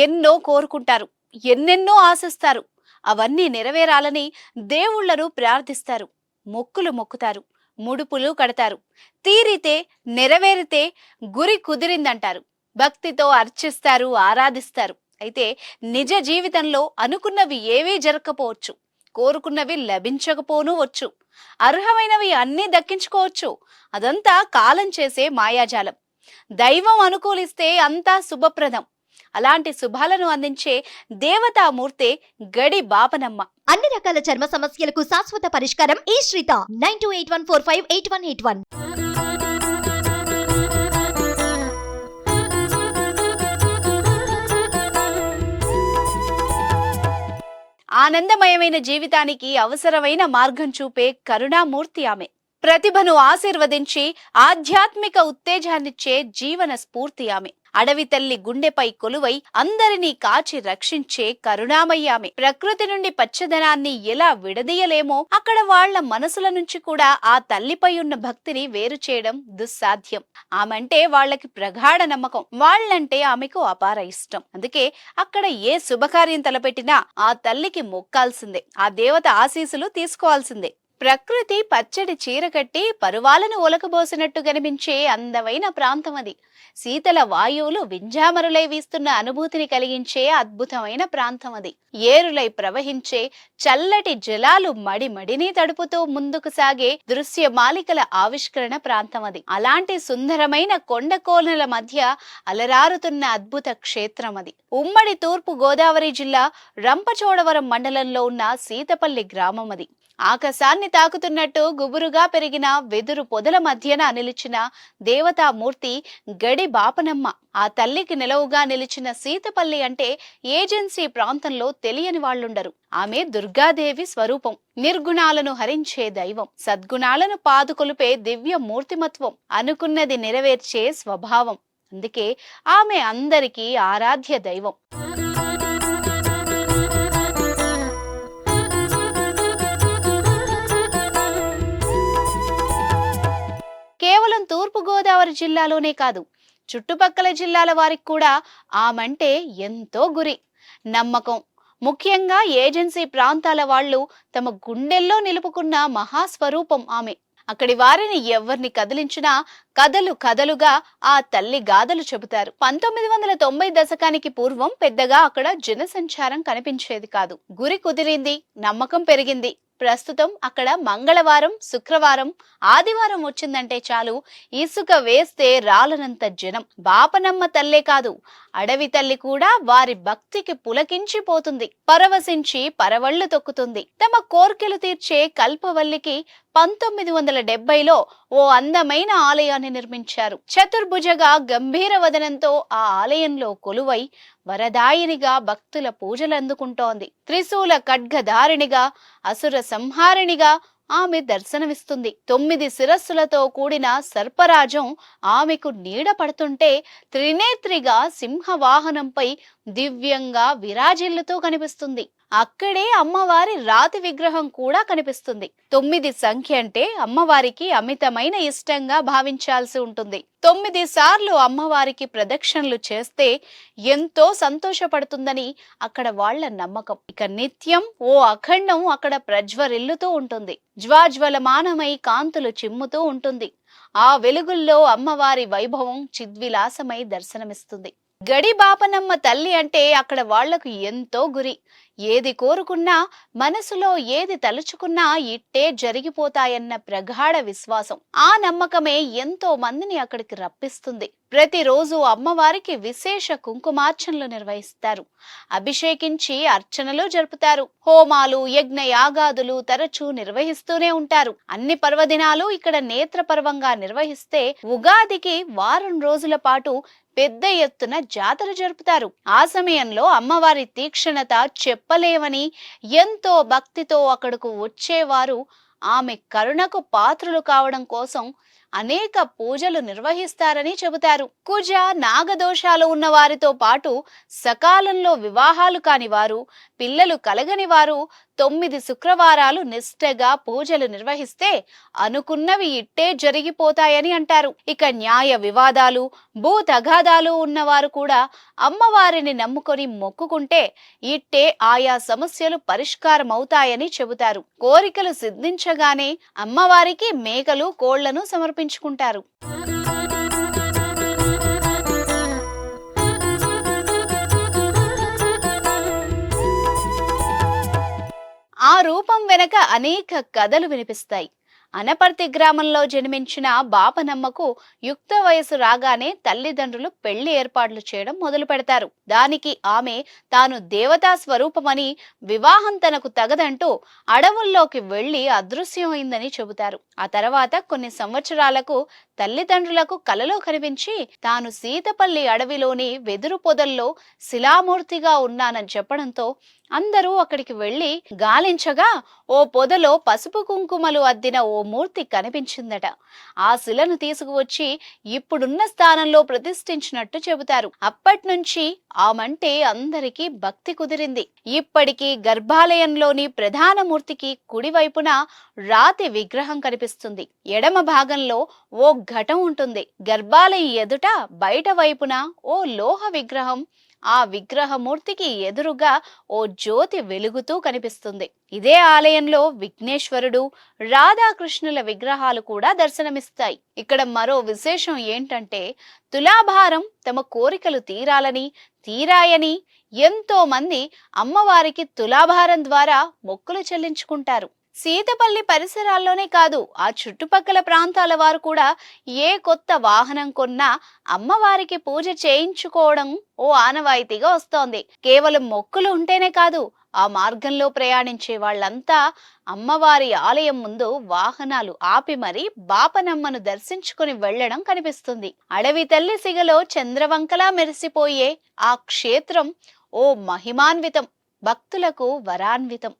ఎన్నో కోరుకుంటారు, ఎన్నెన్నో ఆశిస్తారు. అవన్నీ నెరవేరాలని దేవుళ్లను ప్రార్థిస్తారు, మొక్కులు మొక్కుతారు, ముడుపులు కడతారు. తీరితే, నెరవేరితే గురి కుదిరిందంటారు. భక్తితో అర్చిస్తారు, ఆరాధిస్తారు. అయితే నిజ జీవితంలో అనుకున్నవి ఏవీ జరగకపోవచ్చు, కోరుకున్నవి లభించకపోనూ వచ్చు, అర్హమైనవి అన్నీ దక్కించుకోవచ్చు. అదంతా కాలం చేసే మాయాజాలం. దైవం అనుకూలిస్తే అంతా శుభప్రదం. అలాంటి శుభాలను అందించే దేవతామూర్తే గడి బాపనమ్మ. అన్ని రకాల చర్మ సమస్యలకు శాశ్వత పరిష్కారం ఈ శ్రీత 9281458181. ఆనందమయమైన జీవితానికి అవసరమైన మార్గం చూపే కరుణామూర్తి ఆమె. ప్రతిభను ఆశీర్వదించి ఆధ్యాత్మిక ఉత్తేజాన్నిచ్చే జీవన స్ఫూర్తి ఆమె. అడవి తల్లి గుండెపై కొలువై అందరినీ కాచి రక్షించే కరుణామయ్య ఆమె. ప్రకృతి నుండి పచ్చదనాన్ని ఎలా విడదీయలేమో, అక్కడ వాళ్ల మనసుల నుంచి కూడా ఆ తల్లిపై ఉన్న భక్తిని వేరు చేయడం దుస్సాధ్యం. ఆమంటే వాళ్లకి ప్రగాఢ నమ్మకం, వాళ్లంటే ఆమెకు అపార ఇష్టం. అందుకే అక్కడ ఏ శుభకార్యం తలపెట్టినా ఆ తల్లికి మొక్కాల్సిందే, ఆ దేవత ఆశీస్సులు తీసుకోవాల్సిందే. ప్రకృతి పచ్చడి చీర కట్టి పరువాలను ఒలకబోసినట్టు కనిపించే అందమైన ప్రాంతం అది. శీతల వాయువులు వింజామరులై వీస్తున్న అనుభూతిని కలిగించే అద్భుతమైన ప్రాంతం అది. ఏరులై ప్రవహించే చల్లటి జలాలు మడిని తడుపుతూ ముందుకు సాగే దృశ్య మాలికల ఆవిష్కరణ ప్రాంతం అది. అలాంటి సుందరమైన కొండ కోనల మధ్య అలరారుతున్న అద్భుత క్షేత్రం అది. ఉమ్మడి తూర్పు గోదావరి జిల్లా రంపచోడవరం మండలంలో ఉన్న సీతపల్లి గ్రామం అది. ఆకాశాన్ని తాకుతున్నట్టు గుబురుగా పెరిగిన వెదురు పొదల మధ్యన నిలిచిన దేవతామూర్తి గడి బాపనమ్మ. ఆ తల్లికి నిలవుగా నిలిచిన సీతపల్లి అంటే ఏజెన్సీ ప్రాంతంలో తెలియని వాళ్లుండరు. ఆమె దుర్గాదేవి స్వరూపం, నిర్గుణాలను హరించే దైవం, సద్గుణాలను పాదుకొలిపే దివ్య మూర్తిమత్వం, అనుకున్నది నెరవేర్చే స్వభావం. అందుకే ఆమె అందరికీ ఆరాధ్య దైవం. కేవలం తూర్పు గోదావరి జిల్లాలోనే కాదు, చుట్టుపక్కల జిల్లాల వారికి కూడా ఆమంటే ఎంతో గురి, నమ్మకం. ముఖ్యంగా ఏజెన్సీ ప్రాంతాల వాళ్ళు తమ గుండెల్లో నిలుపుకున్న మహాస్వరూపం ఆమె. అక్కడి వారిని ఎవరిని కదిలించినా కథలుగా ఆ తల్లి గాథలు చెబుతారు. 1990 దశకానికి పూర్వం పెద్దగా అక్కడ జనసంచారం కనిపించేది కాదు. గురి కుదిరింది, నమ్మకం పెరిగింది. ప్రస్తుతం అక్కడ మంగళవారం, శుక్రవారం, ఆదివారం వచ్చిందంటే చాలు, ఇసుక వేస్తే రాలనంత జనం. బాపనమ్మ తల్లే కాదు, అడవి తల్లి కూడా వారి భక్తికి పులకించిపోతుంది, పరవశించి పరవళ్లు తొక్కుతుంది. తమ కోర్కెలు తీర్చే కల్పవల్లికి 1970లో ఓ అందమైన ఆలయాన్ని నిర్మించారు. చతుర్భుజగా గంభీర వదనంతో ఆ ఆలయంలో కొలువై వరదాయినిగా భక్తుల పూజలు అందుకుంటోంది. త్రిశూల ఖడ్గధారిణిగా, అసుర సంహారిణిగా ఆమె దర్శనమిస్తుంది. 9 శిరస్సులతో కూడిన సర్పరాజం ఆమెకు నీడ పడుతుంటే, త్రినేత్రిగా సింహవాహనంపై దివ్యంగా విరాజిల్లుతూ కనిపిస్తుంది. అక్కడే అమ్మవారి రాతి విగ్రహం కూడా కనిపిస్తుంది. 9 సంఖ్య అంటే అమ్మవారికి అమితమైన ఇష్టంగా భావించాల్సి ఉంటుంది. 9 సార్లు అమ్మవారికి ప్రదక్షిణలు చేస్తే ఎంతో సంతోషపడుతుందని అక్కడ వాళ్ల నమ్మకం. ఇక నిత్యం ఓ అఖండం అక్కడ ప్రజ్వరిల్లుతూ ఉంటుంది, జ్వాజ్వలమానమై కాంతులు చిమ్ముతూ ఉంటుంది. ఆ వెలుగుల్లో అమ్మవారి వైభవం చిద్విలాసమై దర్శనమిస్తుంది. గడి బాపనమ్మ తల్లి అంటే అక్కడ వాళ్లకు ఎంతో గురి. ఏది కోరుకున్నా, మనసులో ఏది తలుచుకున్నా ఇట్టే జరిగిపోతాయన్న ప్రగాఢ విశ్వాసం. ఆ నమ్మకమే ఎంతో మందిని అక్కడికి రప్పిస్తుంది. ప్రతిరోజు అమ్మవారికి విశేష కుంకుమార్చనలు నిర్వహిస్తారు, అభిషేకించి అర్చనలు జరుపుతారు. హోమాలు, యజ్ఞ యాగాదులు తరచూ నిర్వహిస్తూనే ఉంటారు. అన్ని పర్వదినాలు ఇక్కడ నేత్రపర్వంగా నిర్వహిస్తే ఉగాదికి వారం రోజుల పాటు పెద్ద ఎత్తున జాతర జరుపుతారు. ఆ సమయంలో అమ్మవారి తీక్షణత చెప్పలేవని, ఎంతో భక్తితో అక్కడకు వచ్చేవారు ఆమె కరుణకు పాత్రులు కావడం కోసం అనేక పూజలు నిర్వహిస్తారని చెబుతారు. కుజ, నాగదోషాలు ఉన్న వారితో పాటు సకాలంలో వివాహాలు కాని వారు, పిల్లలు కలగని వారు 9 శుక్రవారాలు నిష్ఠగా పూజలు నిర్వహిస్తే అనుకున్నవి ఇట్టే జరిగిపోతాయని అంటారు. ఇక న్యాయ వివాదాలు, భూ తగాదాలు ఉన్నవారు కూడా అమ్మవారిని నమ్ముకొని మొక్కుకుంటే ఇట్టే ఆయా సమస్యలు పరిష్కారం అవుతాయని చెబుతారు. కోరికలు సిద్ధించగానే అమ్మవారికి మేకలు, కోళ్లను సమర్పించుకుంటారు. ఆ రూపం వెనక అనేక కథలు వినిపిస్తాయి. అనపర్తి గ్రామంలో జన్మించిన బాపనమ్మకు యుక్త వయసు రాగానే తల్లిదండ్రులు పెళ్లి ఏర్పాట్లు చేయడం మొదలు పెడతారు. దానికి ఆమె తాను దేవతా స్వరూపమని, వివాహం తనకు తగదంటూ అడవుల్లోకి వెళ్లి అదృశ్యమైందని చెబుతారు. ఆ తర్వాత కొన్ని సంవత్సరాలకు తల్లిదండ్రులకు కలలో కనిపించి తాను సీతపల్లి అడవిలోని వెదురు పొదల్లో శిలామూర్తిగా ఉన్నానని చెప్పడంతో అందరూ అక్కడికి వెళ్లి గాలించగా ఓ పొదలో పసుపు కుంకుమలు అద్దిన ఓ మూర్తి కనిపించిందట. ఆ శిలను తీసుకువచ్చి ఇప్పుడున్న స్థానంలో ప్రతిష్ఠించినట్టు చెబుతారు. అప్పట్నుంచి ఆమంటే అందరికీ భక్తి కుదిరింది. ఇప్పటికీ గర్భాలయంలోని ప్రధాన మూర్తికి కుడివైపున రాతి విగ్రహం కనిపిస్తుంది. ఎడమ భాగంలో ఓ ఘటం ఉంటుంది. గర్భాలయం ఎదుట బయట వైపున ఓ లోహ విగ్రహం, ఆ విగ్రహమూర్తికి ఎదురుగా ఓ జ్యోతి వెలుగుతూ కనిపిస్తుంది. ఇదే ఆలయంలో విఘ్నేశ్వరుడు, రాధాకృష్ణుల విగ్రహాలు కూడా దర్శనమిస్తాయి. ఇక్కడ మరో విశేషం ఏంటంటే తులాభారం తమ కోరికలు తీరాయని ఎంతో మంది అమ్మవారికి తులాభారం ద్వారా మొక్కులు చెల్లించుకుంటారు. సీతపల్లి పరిసరాల్లోనే కాదు, ఆ చుట్టుపక్కల ప్రాంతాల వారు కూడా ఏ కొత్త వాహనం కొన్నా అమ్మవారికి పూజ చేయించుకోవడం ఓ ఆనవాయితీగా వస్తోంది. కేవలం మొక్కులు ఉంటేనే కాదు, ఆ మార్గంలో ప్రయాణించే వాళ్ళంతా అమ్మవారి ఆలయం ముందు వాహనాలు ఆపి మరీ బాపనమ్మను దర్శించుకుని వెళ్లడం కనిపిస్తుంది. అడవి తల్లి సిగలో చంద్రవంకలా మెరిసిపోయే ఆ క్షేత్రం ఓ మహిమాన్వితం, భక్తులకు వరాన్వితం.